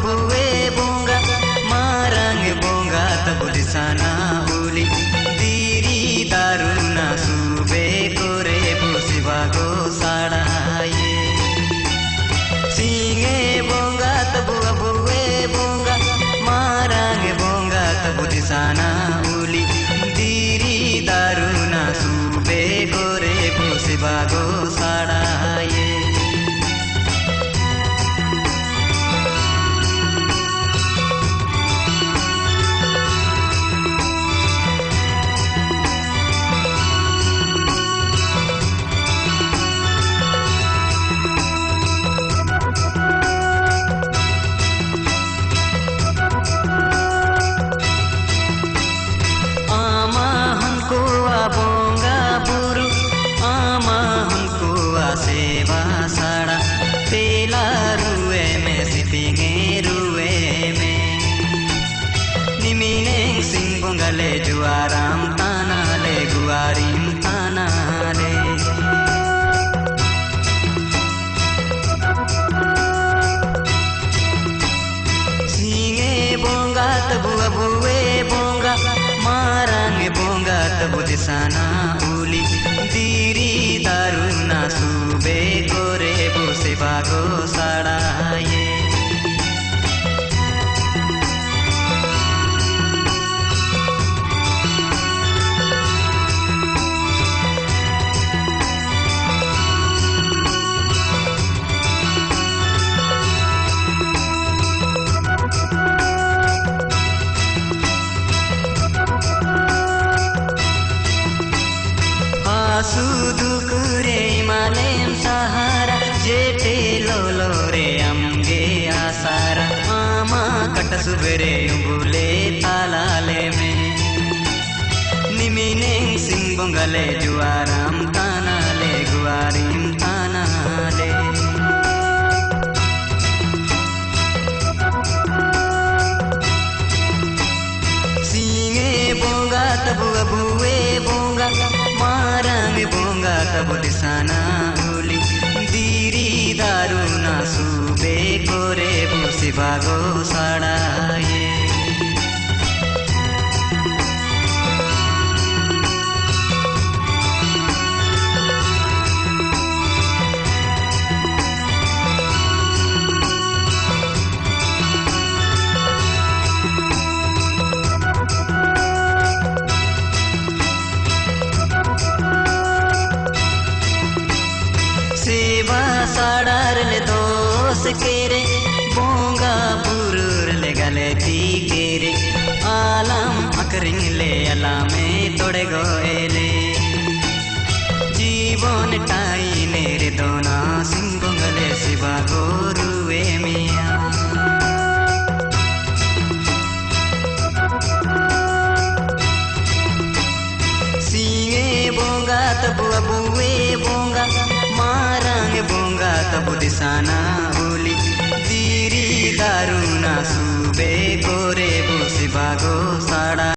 बुए बोंगा मारंग बोंगा तब दिसाना उली दीरी दारुना सुबे कोरे बुसिवा गो साड़ाये सिंगे बोंगा तब बुए बोंगा मारंग बोंगा तब दिसाना उली दीरी दारुना सुबे कोरे बुसिवा गो साड़ाये बोंगा बुरु आमा हमको सेवा साड़ा पेला रुए में सिपिंगे रुए में निमिने सिंह बोंगले जुआराम ताना ले गुआरिम ताना ले सिंगे बोंगा तबुआ बुए बोंगा मारंग बोंगा तब दिसाना उली दीरी दारुना सुबे कोरे बुसे बागो साड़ाये सुदुकुरे मालेम सहारा जेटे लोलो रे अमगे आसारा आमा कट सुबरे उबुले तालाले में निमिने सिंह बोंगले जुआराम तानाले गुआरिम तानाले सिंगे बोंगा तबुआ बुए बोंगा मारंग बोंगा तब दिसाना उली दीरी दारुना सुबे कोरे बुसी भागो साड़ाये सेवा साड़ार ले दोस केरे बोंगा बुरुर ले गले ती केरे आलम अकरिंग ले अलामे तोड़े गोएले जीवन टाई नेरे दोना सिंह बोंगले सिवा गोरुए मिया सिंगे बोंगा तबुआ बुए बोंगा मारंग बोंगा तब दिसाना उली दीरी दारुना सुबे कोरे बुसी भागो साड़ा